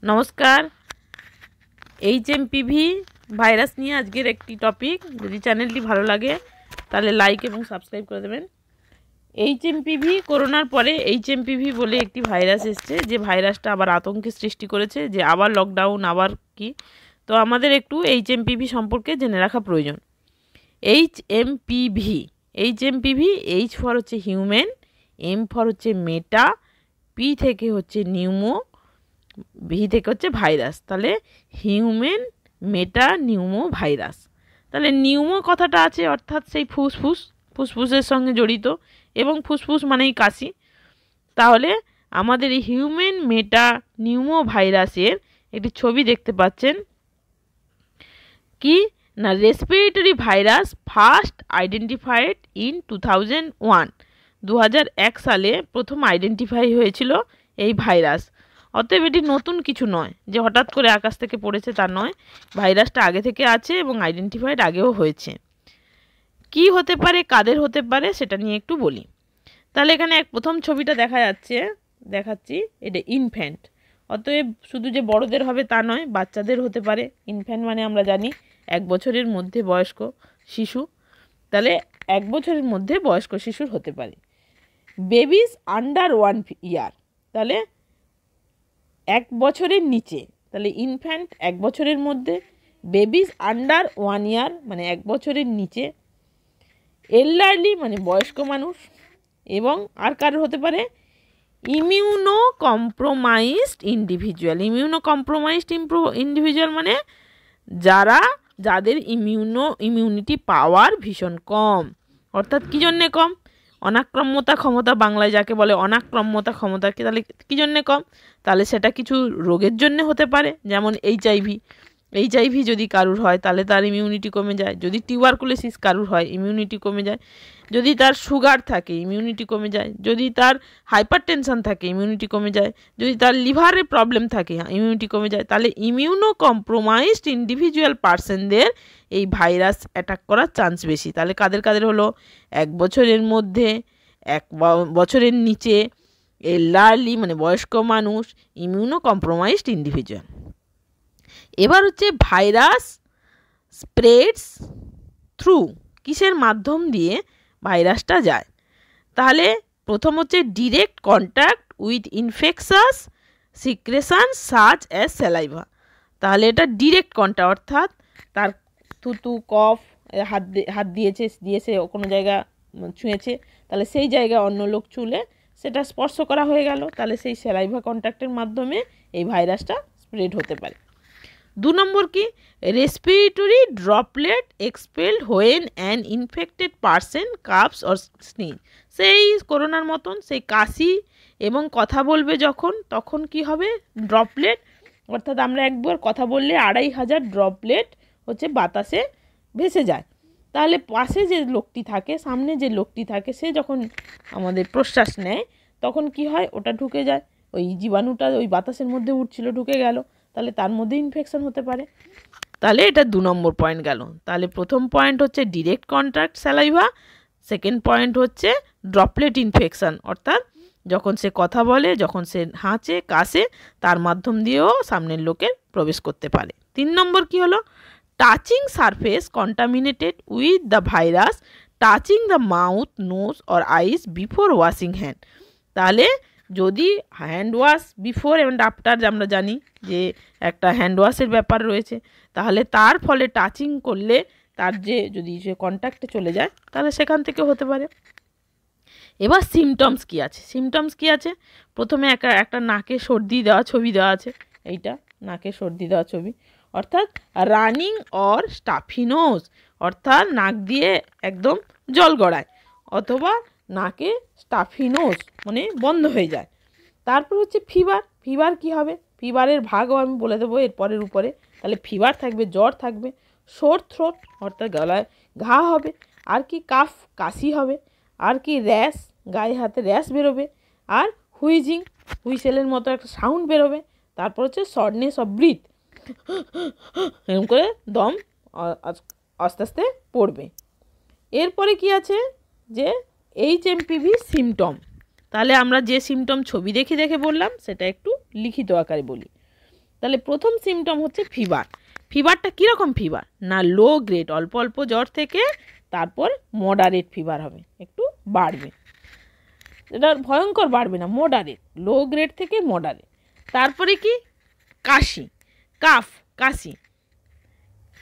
নমস্কার। HMPV virus নিয়ে আজকের একটি টপিক। যদি চ্যানেলটি ভালো লাগে তাহলে লাইক এবং সাবস্ক্রাইব করে দেবেন। এইচএমপিভি, করোনার পরে এইচএমপিভি বলে একটি ভাইরাস এসছে, যে ভাইরাসটা আবার আতঙ্কের সৃষ্টি করেছে, যে আবার লকডাউন, আবার কি। তো আমাদের একটু এইচএমপিভি সম্পর্কে জেনে রাখা প্রয়োজন। এইচএমপিভি, এইচ ফর হচ্ছে হিউম্যান, এম ফর হচ্ছে মেটা, পি থেকে হচ্ছে নিউমো, ভি থেকে হচ্ছে ভাইরাস। তাহলে হিউম্যান মেটা নিউমো ভাইরাস। তাহলে নিউমো কথাটা আছে, অর্থাৎ সেই ফুসফুসের সঙ্গে জড়িত, এবং ফুসফুস মানেই কাশি। তাহলে আমাদের এই হিউম্যান মেটা নিউমো ভাইরাসের একটি ছবি দেখতে পাচ্ছেন, কি না, respiratory virus first identified in 2001 সালে প্রথম আইডেন্টিফাই হয়েছিল এই ভাইরাস। অতএব এটি নতুন কিছু নয়, যে হঠাৎ করে আকাশ থেকে পড়েছে তা নয়। ভাইরাসটা আগে থেকে আছে এবং আইডেন্টিফাইড আগেও হয়েছে। কি হতে পারে, কাদের হতে পারে, সেটা নিয়ে একটু বলি। তাহলে এখানে প্রথম ছবিটা দেখাচ্ছি, এটা ইনফ্যান্ট। অতএব শুধু যে বড়দের হবে তা নয়, বাচ্চাদের হতে পারে। ইনফ্যান্ট মানে আমরা জানি 1 বছরের মধ্যে বয়স্ক শিশু। তাহলে 1 বছরের মধ্যে বয়স্ক শিশুর হতে পারে। বেবিস আন্ডার 1 ইয়ার, তাহলে 1 বছরের নিচে। তাহলে ইনফ্যান্ট 1 বছরের মধ্যে, বেবিস আন্ডার 1 ইয়ার মানে 1 বছরের নিচে, এল্ডারলি মানে বয়স্ক মানুষ, এবং আর কারোর হতে পারে ইমিউনো কম্প্রোমাইজড ইন্ডিভিজুয়াল মানে যাদের ইমিউনিটি পাওয়ার ভীষণ কম। অর্থাৎ কী জন্যে কম? অনাক্রম্যতা ক্ষমতা, বাংলায় যাকে বলে অনাক্রম্যতা ক্ষমতা। তাহলে কী জন্যে কম? তাহলে সেটা কিছু রোগের জন্য হতে পারে, যেমন এইচআইভি যদি কারুর হয় তাহলে তার ইমিউনিটি কমে যায়। যদি টিউবারকুলোসিস কারুর হয়, ইমিউনিটি কমে যায়। যদি তার সুগার থাকে, ইমিউনিটি কমে যায়। যদি তার হাইপারটেনশন থাকে, ইমিউনিটি কমে যায়। যদি তার লিভারের প্রবলেম থাকে, ইমিউনিটি কমে যায়। তাহলে ইমিউনো কম্প্রোমাইজড ইন্ডিভিজুয়াল পার্সনদের এই ভাইরাস অ্যাটাক করার চান্স বেশি। তাহলে কাদের হলো? 1 বছরের মধ্যে, 1 বছরের নিচে, এল্ডারলি মানে বয়স্ক মানুষ, ইমিউনো কম্প্রোমাইজড ইন্ডিভিজুয়াল। এবার হচ্ছে ভাইরাস স্প্রেডস থ্রু, কিসের মাধ্যম দিয়ে ভাইরাসটা যায়? তাহলে প্রথম হচ্ছে direct contact with infectious secretion such as saliva. তাহলে এটা ডিরেক্ট কন্ট্যাক্ট, অর্থাৎ তার থুতু, কফ, হাত দিয়েছে কোনো জায়গা ছুঁয়েছে, তাহলে সেই জায়গায় অন্য লোক চুলে সেটা স্পর্শ করা হয়ে গেল। তাহলে সেই স্যালাইভা কন্ট্যাক্টের মাধ্যমে এই ভাইরাসটা স্প্রেড হতে পারে। 2 নম্বর কি? Respiratory droplet expelled when an infected person coughs or sneeze. সেই করোনার মতন সেই কাশি এবং কথা বলবে যখন, তখন কি হবে? ড্রপলেট, অর্থাৎ আমরা একবার কথা বললে 2500 ড্রপলেট হচ্ছে বাতাসে ভেসে যায়। তাহলে পাশে যে লোকটি থাকে, সামনে যে লোকটি থাকে, সে যখন আমাদের প্রশ্বাস নেয় তখন কি হয়? ওটা ঢুকে যায়, ওই জীবাণুটা ওই বাতাসের মধ্যে উঠছিল, ঢুকে গেল, তাহলে তার মধ্যে ইনফেকশন হতে পারে। তাহলে এটা 2 নম্বর পয়েন্ট গেল। তাহলে প্রথম পয়েন্ট হচ্ছে direct contact saliva, second point হচ্ছে ড্রপলেট ইনফেকশন, অর্থাৎ যখন সে কথা বলে, যখন সে হাঁচে, কাশে, তার মাধ্যম দিয়েও সামনের লোকের প্রবেশ করতে পারে। 3 নম্বর কি হলো? Touching surface contaminated with the virus, touching the mouth, nose or eyes before washing hand. তাহলে যদি হ্যান্ড ওয়াশ বিফোর এবং আফটার, আমরা জানি যে একটা হ্যান্ড ওয়াশের ব্যাপার রয়েছে, তাহলে তার ফলে টাচিং করলে তার যদি সে কন্ট্যাক্টে চলে যায় তাহলে সেখান থেকে হতে পারে। এবার সিমটমস কি আছে? প্রথমে একটা নাকে সর্দি দেওয়া ছবি দেওয়া আছে, এইটা নাকে সর্দি দেওয়া ছবি, অর্থাৎ রানিং অর স্টাফি নোজ, অর্থাৎ নাক দিয়ে একদম জল গড়ায়, অথবা নাকে স্টাফি নোজ মানে বন্ধ হয়ে যায়। তারপর হচ্ছে ফিভার কি হবে? ফিভারের ভাগও আমি বলে দেবো এরপরের উপরে। তাহলে ফিভার থাকবে, জ্বর থাকবে, সোর থ্রোট অর্থাৎ গলায় ঘা হবে, আর কি কাশি হবে, আর কি র্যাশ, গায়ে হাতে র্যাশ বেরোবে, আর হুইসেলের মতো একটা সাউন্ড বেরোবে। তারপর হচ্ছে শর্টনেস অফ ব্রিথ, এরকম করে দম আস্তে আস্তে পড়বে। এরপরে কি আছে? যে এইচএমপিভি সিমটম। তাহলে আমরা যে সিমটম ছবি দেখে বললাম সেটা একটু লিখিত আকারে বলি। তাহলে প্রথম সিমটম হচ্ছে ফিভার। ফিভারটা কীরকম ফিভার? না লো গ্রেড, অল্প অল্প জ্বর থেকে তারপর মডারেট ফিভার হবে, একটু বাড়বে, এটা ভয়ঙ্কর বাড়বে না, মডারেট, লো গ্রেড থেকে মডারেট। তারপরে কি? কাশি, কাফ, কাশি।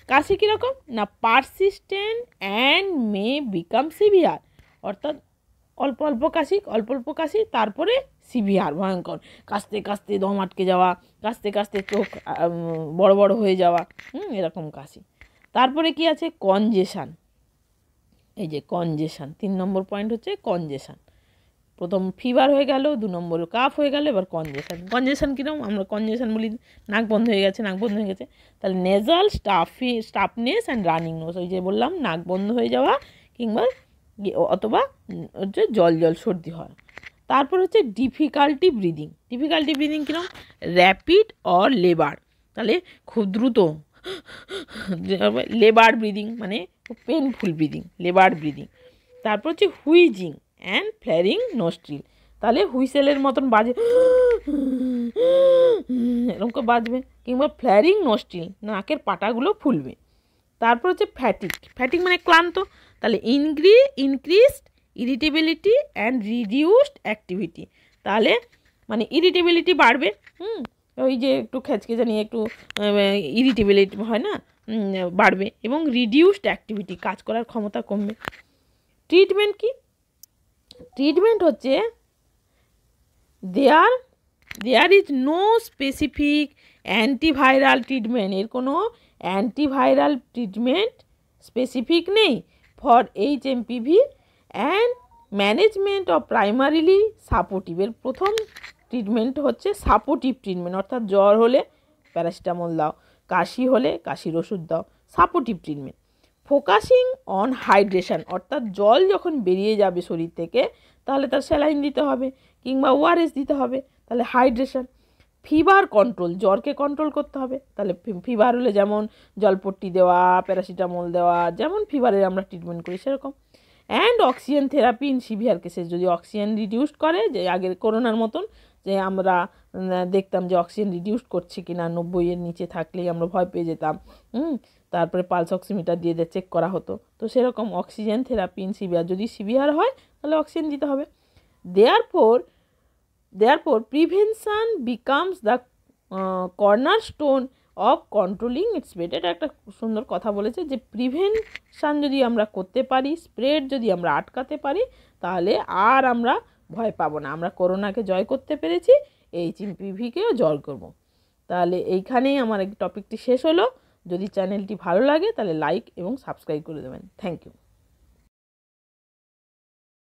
কাশি কীরকম? না persistent and May become severe, অর্থাৎ অল্প অল্প কাশি, অল্প অল্প কাশি, তারপরে সিভিয়ার, ভয়ঙ্কর, কাশতে কাশতে দম আটকে যাওয়া, কাশতে কাশতে চোখ বড় বড় হয়ে যাওয়া, এরকম কাশি। তারপরে কি আছে? কনজেশন। এই যে কনজেশন, 3 নম্বর পয়েন্ট হচ্ছে কনজেশন। প্রথম ফিভার হয়ে গেল, 2 নম্বর কাফ হয়ে গেল, এবার কনজেশন। কনজেশন কীরকম? আমরা কনজেশন বলি নাক বন্ধ হয়ে গেছে, নাক বন্ধ হয়ে গেছে। তাহলে নেজাল স্টাফনেস অ্যান্ড রানিং নোজ, ওই যে বললাম নাক বন্ধ হয়ে যাওয়া কিংবা অথবা হচ্ছে জল জল সর্দি হয়। তারপর হচ্ছে ডিফিকাল্টি ব্রিদিং। ডিফিকাল্টি ব্রিদিং কীরকম? র্যাপিড অর লেবার, তাহলে খুব দ্রুত, লেবার ব্রিদিং মানে পেনফুল ব্রিদিং, লেবার ব্রিদিং। তারপর হচ্ছে হুইজিং অ্যান্ড ফ্ল্যারিং নোস্ট্রিল, তাহলে হুইসেলের মতন বাজে, এরকম করে বাজবে, কিংবা ফ্ল্যারিং নোস্ট্রিল, নাকের পাটাগুলো ফুলবে। তারপর হচ্ছে ফ্যাটিক। ফ্যাটিক মানে ক্লান্ত, তাহলে increased irritability and reduced activity, তাহলে মানে ইরিটেবিলিটি বাড়বে, ওই যে একটু খেচকে জানিয়ে একটু ইরিটেবিলিটি হয় না, বাড়বে, এবং রিডিউসড অ্যাক্টিভিটি, কাজ করার ক্ষমতা কমবে। ট্রিটমেন্ট কি? ট্রিটমেন্ট হচ্ছে there is no specific antiviral treatment, এর কোনো অ্যান্টিভাইরাল ট্রিটমেন্ট স্পেসিফিক নেই for HMPV and management of primarily supportive. এর প্রথম ট্রিটমেন্ট হচ্ছে সাপোর্টিভ ট্রিটমেন্ট, অর্থাৎ জ্বর হলে প্যারাসিটামল দাও, কাশি হলে কাশির ওষুধ দাও, supportive treatment. Focusing on hydration, অর্থাৎ জল যখন বেরিয়ে যাবে শরীর থেকে তাহলে তার স্যালাইন দিতে হবে কিংবা ORS দিতে হবে, তাহলে হাইড্রেশন। ফিভার কন্ট্রোল, জ্বরকে কন্ট্রোল করতে হবে, তাহলে ফিভার হলে যেমন জলপট্টি দেওয়া, প্যারাসিটামল দেওয়া, যেমন ফিভারের আমরা ট্রিটমেন্ট করি সেরকম। And oxygen therapy in severe cases, যদি অক্সিজেন রিডিউসড করে, যে আগের করোনার মতন যে আমরা দেখতাম যে অক্সিজেন রিডিউসড করছে কি না, 90-এর নিচে থাকলেই আমরা ভয় পেয়ে যেতাম, তারপরে পালস অক্সিমিটার দিয়ে চেক করা হতো, তো সেরকম অক্সিজেন থেরাপি ইন সিভিয়ার, যদি সিভিয়ার হয় তাহলে অক্সিজেন দিতে হবে। Therefore, prevention becomes the cornerstone of controlling its spread. এটা একটা সুন্দর কথা বলেছে যে প্রিভেনশন যদি আমরা করতে পারি, স্প্রেড যদি আমরা আটকাতে পারি, তাহলে আর আমরা ভয় পাবো না। আমরা করোনাকে জয় করতে পেরেছি, HMPVকেও জয় করব। তাহলে এইখানেই আমার এই টপিকটি শেষ হলো। যদি চ্যানেলটি ভালো লাগে তাহলে লাইক এবং সাবস্ক্রাইব করে দেবেন। Thank you.